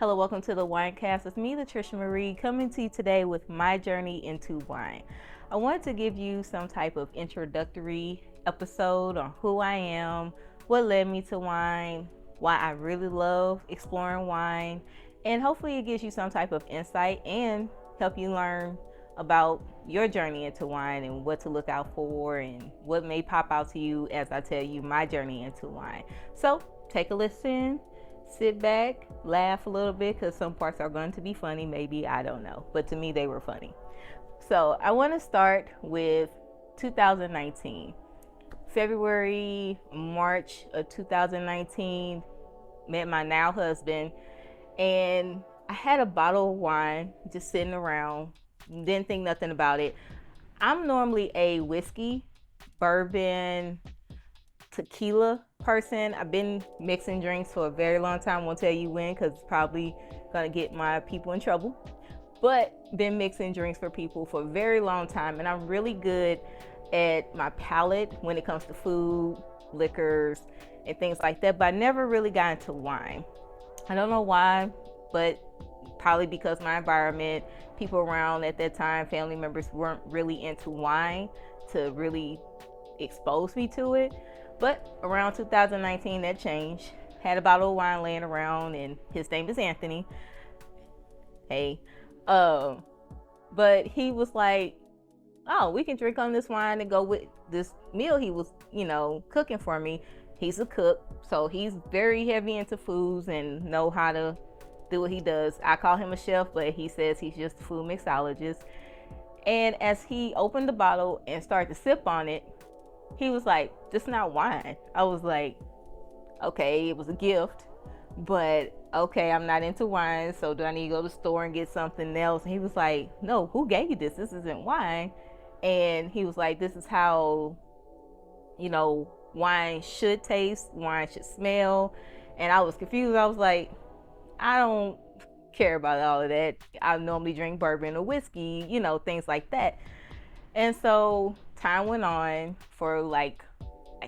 Hello, welcome to the Winecast. It's me, Latricia Marie, coming to you today with my journey into wine. I wanted to give you some type of introductory episode on who I am, what led me to wine, why I really love exploring wine, and hopefully it gives you some type of insight and help you learn about your journey into wine and what to look out for and what may pop out to you as I tell you my journey into wine. So take a listen. Sit back, laugh a little bit because some parts are going to be funny, maybe, I don't know. But to me, they were funny. So I want to start with 2019. February, March of 2019, met my now husband, and I had a bottle of wine just sitting around, didn't think nothing about it. I'm normally a whiskey, bourbon, tequila person. I've been mixing drinks for a very long time. Won't tell you when because it's probably gonna get my people in trouble. But been mixing drinks for people for a very long time, and I'm really good at my palate when it comes to food, liquors, and things like that. But I never really got into wine. I don't know why, but probably because my environment, people around at that time, family members weren't really into wine to really expose me to it. But around 2019, that changed. Had a bottle of wine laying around, and his name is Anthony. Hey. But he was like, oh, we can drink on this wine and go with this meal he was, cooking for me. He's a cook, so he's very heavy into foods and know how to do what he does. I call him a chef, but he says he's just a food mixologist. And as he opened the bottle and started to sip on it, he was like, this is not wine. I was like, okay, it was a gift, but okay, I'm not into wine, so do I need to go to the store and get something else? And he was like, no, who gave you this? This isn't wine. And he was like, this is how, wine should taste, wine should smell. And I was confused. I was like, I don't care about all of that. I normally drink bourbon or whiskey, things like that. And so time went on for like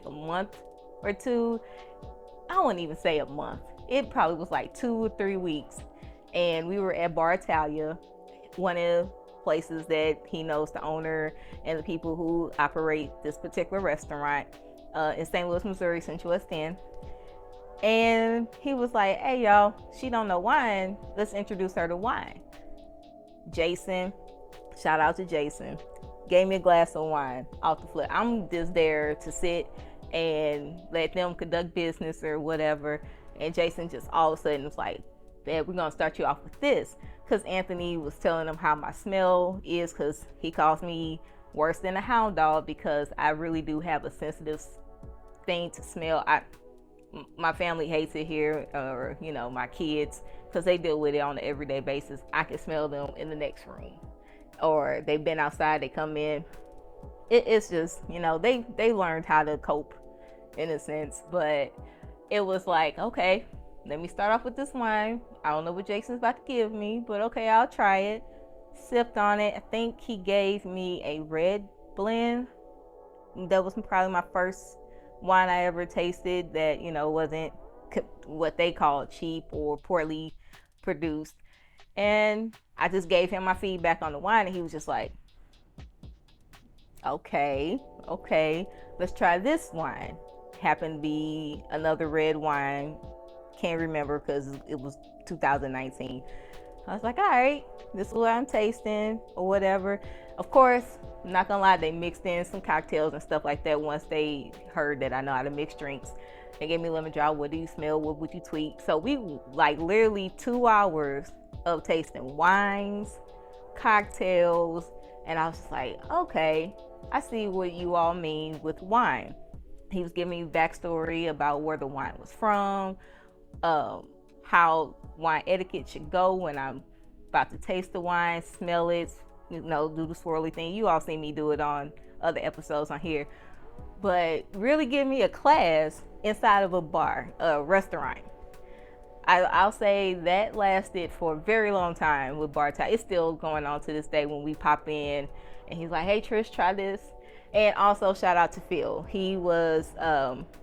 a month or two. I wouldn't even say a month. It probably was like 2 or 3 weeks. And we were at Bar Italia, one of the places that he knows the owner and the people who operate this particular restaurant in St. Louis, Missouri, Central West End. And he was like, hey y'all, she don't know wine. Let's introduce her to wine. Jason, shout out to Jason, gave me a glass of wine off the flip. I'm just there to sit and let them conduct business or whatever. And Jason just all of a sudden was like, Dad, we're gonna start you off with this. Because Anthony was telling him how my smell is, because he calls me worse than a hound dog because I really do have a sensitive thing to smell. My family hates it here, or my kids, because they deal with it on an everyday basis. I can smell them in the next room, or they've been outside, they come in. It's just, they learned how to cope in a sense. But it was like, okay, let me start off with this wine. I don't know what Jason's about to give me, but okay, I'll try it. Sipped on it. I think he gave me a red blend. That was probably my first wine I ever tasted that, wasn't what they call cheap or poorly produced. And I just gave him my feedback on the wine, and he was just like, okay, let's try this wine. Happened to be another red wine. Can't remember because it was 2019. I was like, all right, this is what I'm tasting or whatever. Of course, I'm not gonna lie, they mixed in some cocktails and stuff like that once they heard that I know how to mix drinks. They gave me lemon drop. What do you smell? What would you tweak? So we like literally 2 hours of tasting wines, cocktails, and I was just like, okay, I see what you all mean with wine. He was giving me backstory about where the wine was from, how wine etiquette should go when I'm about to taste the wine, smell it, do the swirly thing. You all see me do it on other episodes on here. But really give me a class inside of a bar, a restaurant. I'll say that lasted for a very long time with Bar Italia. It's still going on to this day when we pop in and he's like, hey Trish, try this. And also shout out to Phil. He was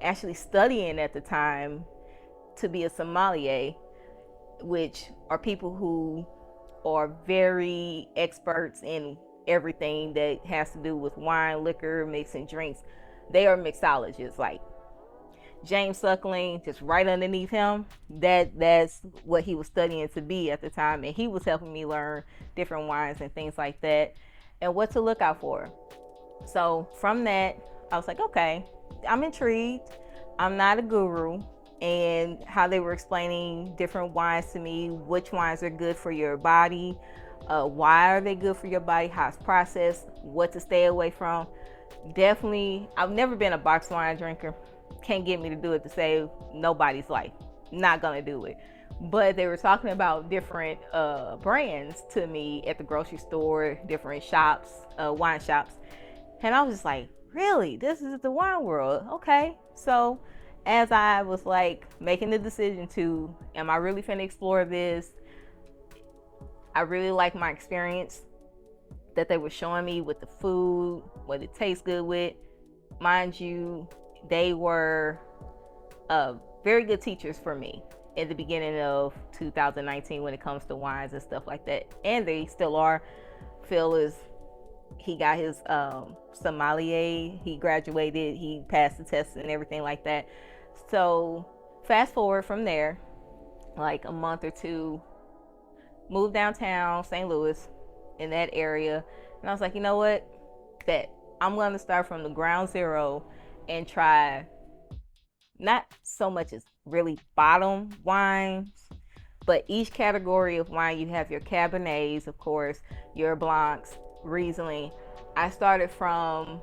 actually studying at the time to be a sommelier. which are people who are very experts in everything that has to do with wine, liquor, mixing drinks. They are mixologists. Like James Suckling, just right underneath him, that's what he was studying to be at the time, and he was helping me learn different wines and things like that, and what to look out for. So from that, I was like, okay, I'm intrigued. I'm not a guru. And how they were explaining different wines to me, which wines are good for your body, why are they good for your body, how it's processed, what to stay away from. Definitely, I've never been a box wine drinker. Can't get me to do it to save nobody's life. Not gonna do it. But they were talking about different brands to me at the grocery store, different shops, wine shops. And I was just like, really? This is the wine world? Okay. So as I was like making the decision to, am I really finna explore this? I really like my experience that they were showing me with the food, what it tastes good with. Mind you, they were very good teachers for me in the beginning of 2019 when it comes to wines and stuff like that. And they still are. Phil he got his sommelier, he graduated, he passed the test and everything like that. So fast forward from there, like a month or two, moved downtown St. Louis in that area, and I was like, you know what, that I'm going to start from the ground zero and try not so much as really bottom wines, but each category of wine. You have your Cabernets, of course, your Blancs, Riesling. I started from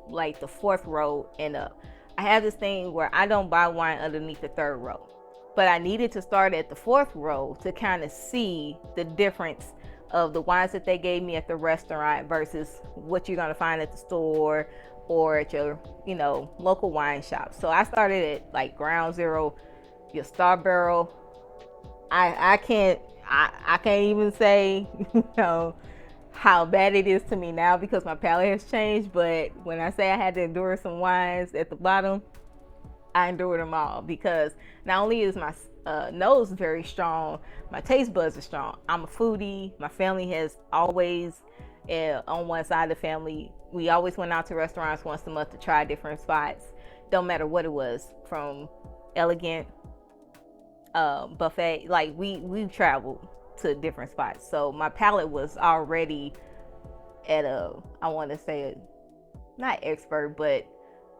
like the 4th row and up. I have this thing where I don't buy wine underneath the 3rd row, but I needed to start at the 4th row to kind of see the difference of the wines that they gave me at the restaurant versus what you're going to find at the store or at your, local wine shop. So I started at like ground zero, your Star Barrel. I can't even say, how bad it is to me now because my palate has changed. But when I say I had to endure some wines at the bottom, I endured them all because not only is my nose very strong, my taste buds are strong. I'm a foodie. My family has always, on one side of the family, we always went out to restaurants once a month to try different spots. Don't matter what it was, from elegant buffet. Like we traveled to different spots, so my palate was already at I want to say not expert, but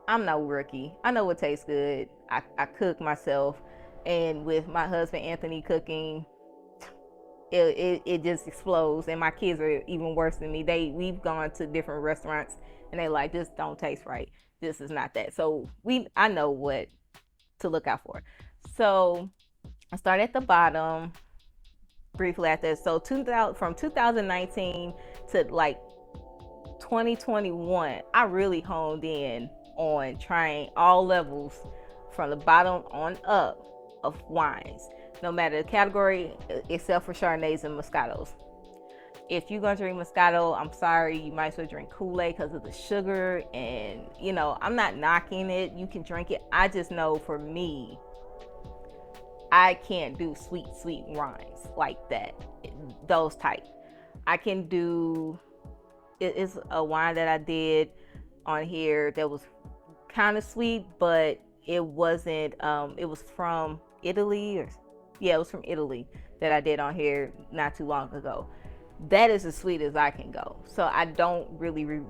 I'm no rookie. I know what tastes good. I cook myself, and with my husband Anthony cooking, it just explodes. And my kids are even worse than me. We've gone to different restaurants and they like, this don't taste right. This is not that. So I know what to look out for. So I started at the bottom briefly at this. So from 2019 to like 2021, I really honed in on trying all levels from the bottom on up of wines, no matter the category, except for Chardonnays and Moscatos. If you're gonna drink Moscato, I'm sorry, you might as well drink Kool-Aid because of the sugar. And I'm not knocking it. You can drink it. I just know for me, I can't do sweet wines like that. Those type. I can do. It's a wine that I did on here that was kind of sweet, but it wasn't. It was from Italy, it was from Italy that I did on here not too long ago. That is as sweet as I can go. So I don't really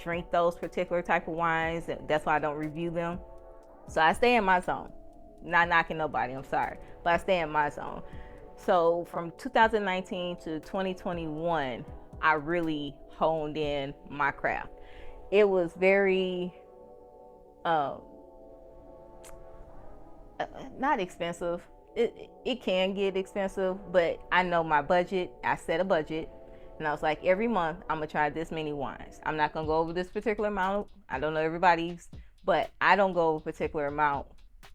drink those particular type of wines. That's why I don't review them. So I stay in my zone. Not knocking nobody, I'm sorry, but I stay in my zone. So from 2019 to 2021, I really honed in my craft. It was very not expensive. It can get expensive, but I know my budget. I set a budget, and I was like, every month I'm gonna try this many wines. I'm not gonna go over this particular amount. I don't know everybody's, but I don't go over a particular amount.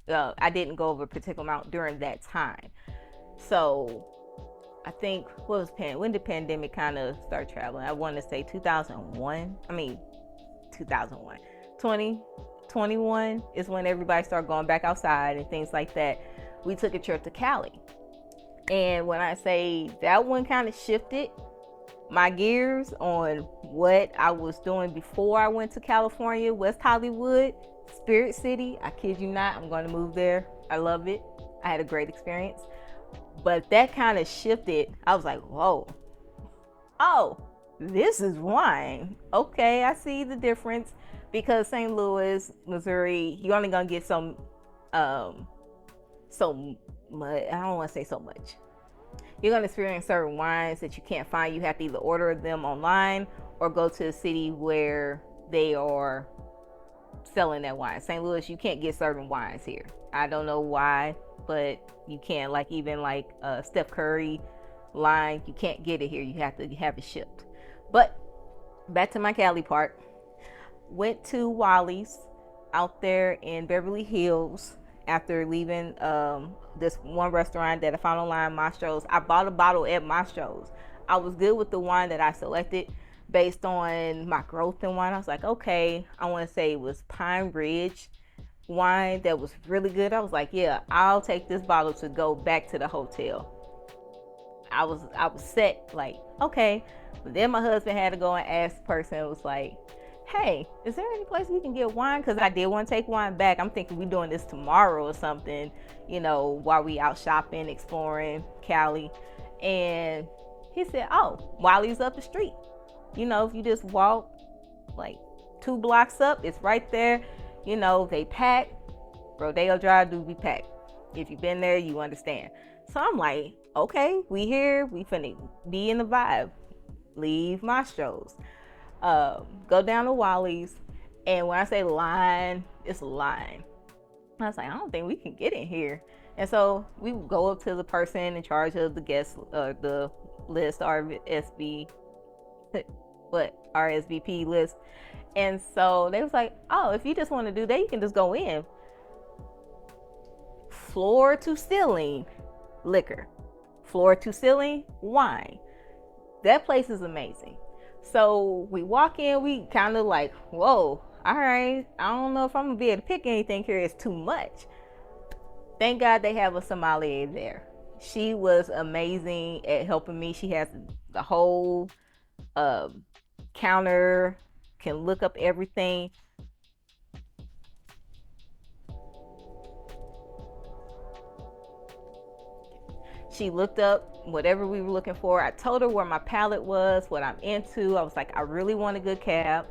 I didn't go over a particular amount during that time. So I think when did pandemic kind of start traveling? I want to say 2001. 2021 is when everybody started going back outside and things like that. We took a trip to Cali. And when I say that one kind of shifted my gears on what I was doing before I went to California, West Hollywood, Spirit City. I kid you not, I'm going to move there. I love it. I had a great experience. But that kind of shifted. I was like, whoa, oh, this is wine. Okay, I see the difference. Because St. Louis, Missouri, you're only gonna get so much. I don't want to say so much. You're gonna experience certain wines that you can't find. You have to either order them online or go to a city where they are selling that wine. St. Louis, you can't get certain wines here. I don't know why, but you can't. Like even like Steph Curry line, you can't get it here. You have to have it shipped. But back to my Cali part. Went to Wally's out there in Beverly Hills after leaving this one restaurant that I found online, Mastro's. I bought a bottle at Mastro's. I was good with the wine that I selected based on my growth in wine. I was like, okay, I want to say it was Pine Ridge wine that was really good. I was like, yeah, I'll take this bottle to go back to the hotel. I was set, like, okay. But then my husband had to go and ask the person. It was like, hey, is there any place we can get wine? Because I did want to take wine back. I'm thinking we're doing this tomorrow or something, while we out shopping, exploring Cali. And he said, oh, Wally's up the street. If you just walk like 2 blocks up, it's right there. They pack. Rodeo Drive do be packed. If you've been there, you understand. So I'm like, okay, we here. We finna be in the vibe. Leave Mastro's. Go down to Wally's, and when I say line, it's a line. I was like, I don't think we can get in here. And so we go up to the person in charge of the guest, the list, RSVP list. And so they was like, oh, if you just want to do that, you can just go in. Floor to ceiling liquor, floor to ceiling wine. That place is amazing. So we walk in, we kind of like, whoa, all right, I don't know if I'm gonna be able to pick anything here. It's too much. Thank God they have a sommelier there. She was amazing at helping me. She has the whole counter, can look up everything. She looked up whatever we were looking for. I told her where my palate was, what I'm into. I was like, I really want a good cab.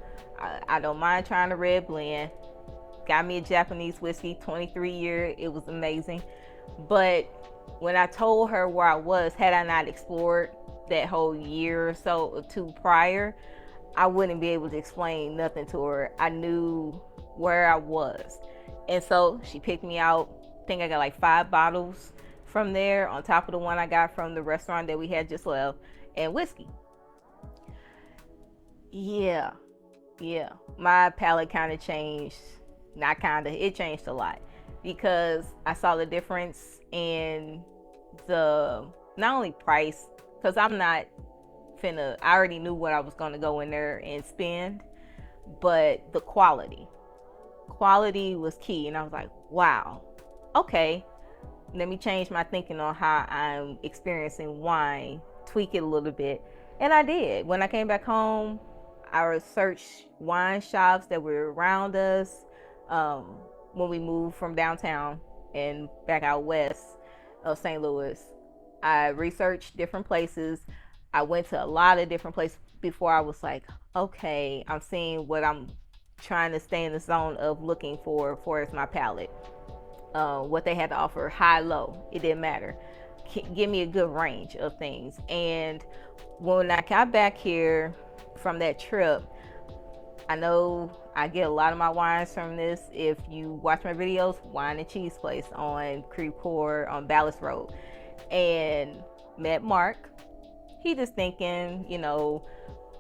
I don't mind trying a red blend. Got me a Japanese whiskey, 23 year. It was amazing. But when I told her where I was, had I not explored that whole year or so or two prior, I wouldn't be able to explain nothing to her. I knew where I was. And so she picked me out. I think I got like 5 bottles from there on top of the one I got from the restaurant that we had just left, and whiskey. Yeah. My palate kind of changed. It changed a lot because I saw the difference in the, not only price, because I already knew what I was going to go in there and spend, but the quality. Quality was key. And I was like, wow, okay, let me change my thinking on how I'm experiencing wine, tweak it a little bit. And I did. When I came back home, I researched wine shops that were around us. When we moved from downtown and back out west of St. Louis, I researched different places. I went to a lot of different places before I was like, okay, I'm seeing what I'm trying to stay in the zone of looking for as my palate. What they had to offer, high, low, it didn't matter. Give me a good range of things. And when I got back here from that trip, I know I get a lot of my wines from this. If you watch my videos, Wine and Cheese Place on Creve Coeur on Ballas Road, and met Mark. He just thinking,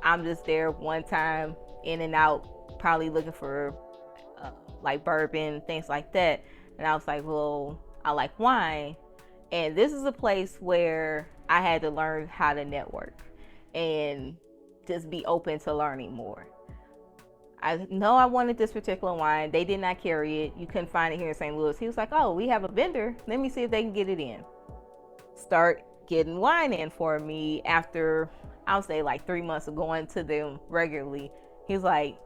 I'm just there one time, in and out, probably looking for like bourbon, things like that. And I was like, well, I like wine. And this is a place where I had to learn how to network and just be open to learning more. I know I wanted this particular wine. They did not carry it. You couldn't find it here in St. Louis. He was like, oh, we have a vendor. Let me see if they can get it in. start getting wine in for me after, I'll say, like 3 months of going to them regularly. He's like,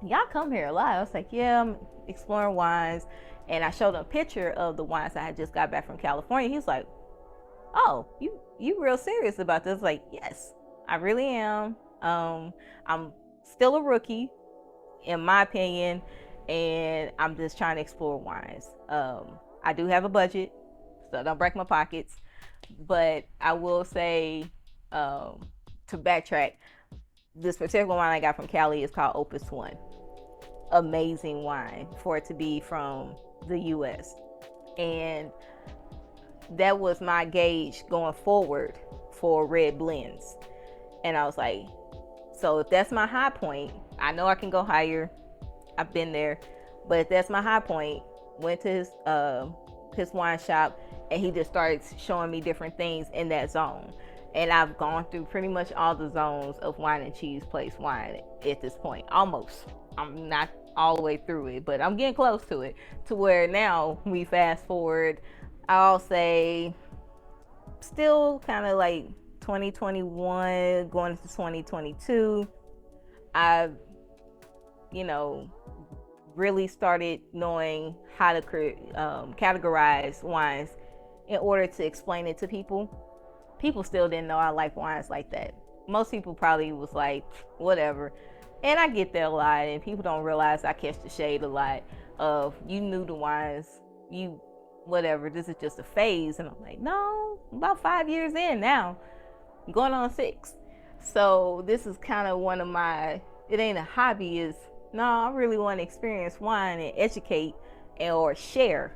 y'all come here a lot. I was like, yeah, I'm exploring wines. And I showed him a picture of the wines I had just got back from California. He's like, oh, you real serious about this? Like, yes, I really am. I'm still a rookie, in my opinion, and I'm just trying to explore wines. I do have a budget, so don't break my pockets. But I will say, to backtrack, this particular wine I got from Cali is called Opus One. Amazing wine for it to be from the U.S. And that was my gauge going forward for red blends. And I was like, so if that's my high point, I know I can go higher. I've been there, but if that's my high point, went to his wine shop, and he just started showing me different things in that zone. And I've gone through pretty much all the zones of wine and cheese place wine at this point. Almost. I'm not all the way through it, but I'm getting close to it. To where now we fast forward, I'll say still kind of like 2021 going into 2022. I've, really started knowing how to categorize wines in order to explain it to people. People still didn't know I like wines like that. Most people probably was like, whatever. And I get that a lot, and people don't realize I catch the shade a lot of, you knew the wines, you whatever, this is just a phase. And I'm like, no, I'm about 5 years in now, I'm going on 6. So this is kind of one of my, it ain't a hobby, is no, I really want to experience wine and educate or share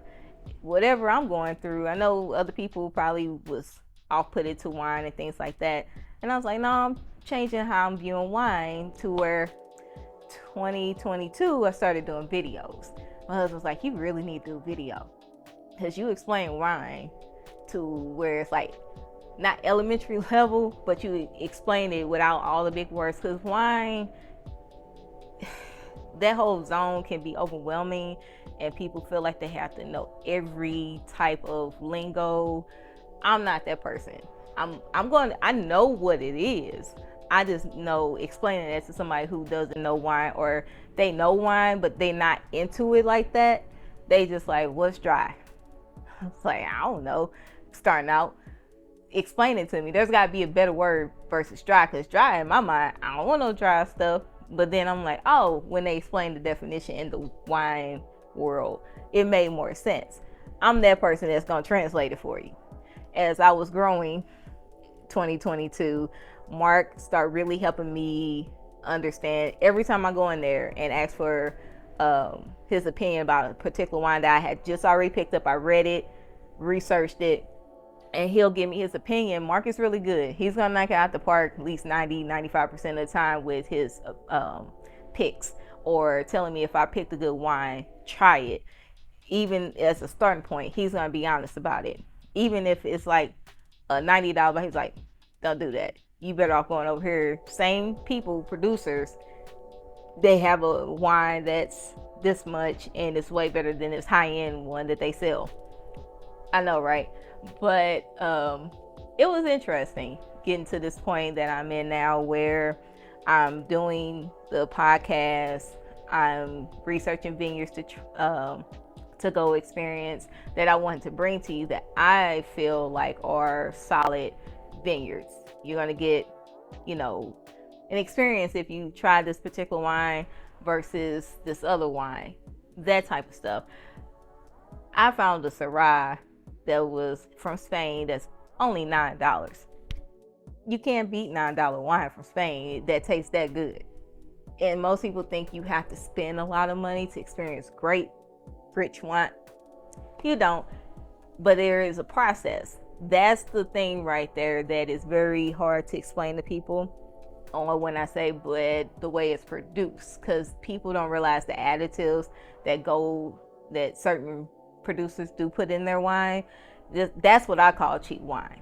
whatever I'm going through. I know other people probably was off put into wine and things like that, and I was like, no, I'm changing how I'm viewing wine, to where 2022 I started doing videos. My husband's like, you really need to do a video, because you explain wine to where it's like not elementary level, but you explain it without all the big words, because wine, that whole zone can be overwhelming, and people feel like they have to know every type of lingo. I'm not that person. I know what it is. I just know explaining it to somebody who doesn't know wine, or they know wine but they not into it like that. They just like, what's dry? It's like, I don't know. Starting out, explain it to me. There's got to be a better word versus dry, because dry in my mind, I don't want no dry stuff. But then I'm like, oh, when they explain the definition in the wine world, it made more sense. I'm that person that's going to translate it for you. As I was growing, 2022, Mark started really helping me understand. Every time I go in there and ask for his opinion about a particular wine that I had just already picked up, I read it, researched it, and he'll give me his opinion. Mark is really good. He's going to knock it out the park at least 90-95% of the time with his picks, or telling me if I picked a good wine, try it. Even as a starting point, he's going to be honest about it. Even if it's like a $90, he's like, don't do that. You better off going over here. Same people, producers, they have a wine that's this much and it's way better than this high-end one that they sell. I know, right? But it was interesting getting to this point that I'm in now, where I'm doing the podcast, I'm researching vineyards to go experience that I wanted to bring to you, that I feel like are solid vineyards. You're going to get, an experience if you try this particular wine versus this other wine, that type of stuff. I found a Syrah that was from Spain that's only $9. You can't beat $9 wine from Spain that tastes that good. And most people think you have to spend a lot of money to experience great, rich wine. You don't, but there is a process. That's the thing right there that is very hard to explain to people, or when I say, but the way it's produced, because people don't realize the additives that certain producers do put in their wine. That's what I call cheap wine.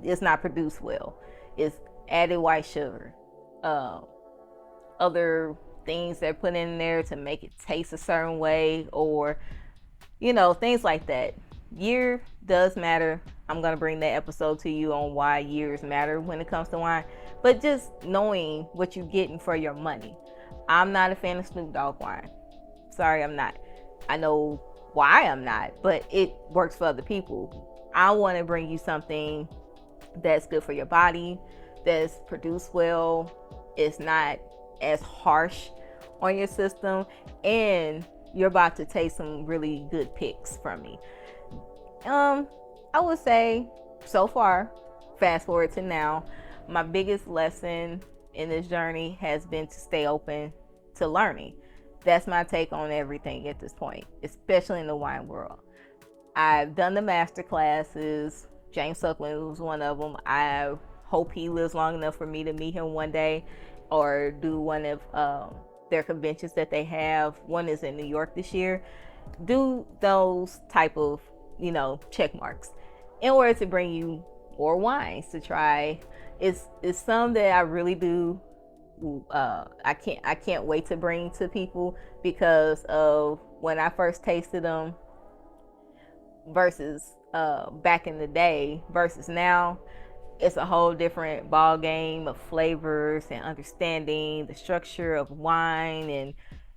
It's not produced well. It's added white sugar, other things they're putting in there to make it taste a certain way, or things like that. Year does matter. I'm going to bring that episode to you on why years matter when it comes to wine. But just knowing what you're getting for your money. I'm not a fan of Snoop Dogg wine. Sorry, I'm not. I know why I'm not, but it works for other people. I want to bring you something that's good for your body, that's produced well, it's not as harsh on your system, and you're about to taste some really good picks from me. I would say so far, fast forward to now, my biggest lesson in this journey has been to stay open to learning. That's my take on everything at this point, especially in the wine world. I've done the master classes. James Suckling was one of them. I hope he lives long enough for me to meet him one day or do one of their conventions that they have. One is in New York this year. Do those type of, check marks in order to bring you more wines to try. It's some that I really do. I can't wait to bring to people because of when I first tasted them versus back in the day versus now. It's a whole different ball game of flavors and understanding the structure of wine and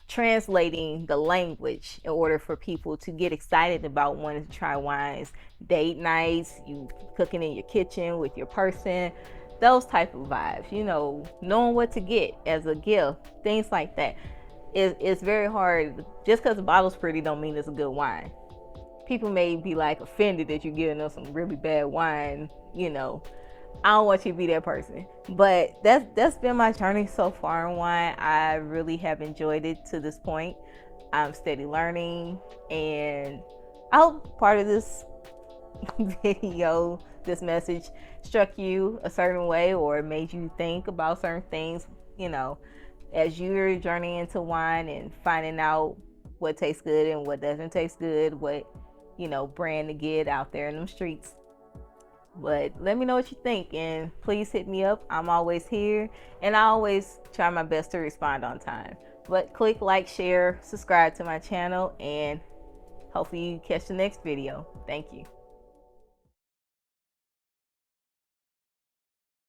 translating the language in order for people to get excited about wanting to try wines. Date nights, you cooking in your kitchen with your person, those type of vibes, knowing what to get as a gift, things like that. It's very hard. Just because the bottle's pretty don't mean it's a good wine. People may be like offended that you're giving us some really bad wine, I don't want you to be that person. But that's been my journey so far in wine. I really have enjoyed it to this point. I'm steady learning, and I hope part of this video, this message struck you a certain way or made you think about certain things, as you're journeying into wine and finding out what tastes good and what doesn't taste good, what, brand to get out there in them streets. But let me know what you think, and please hit me up. I'm always here, and I always try my best to respond on time. But click like, share, subscribe to my channel, and hopefully you catch the next video. Thank you.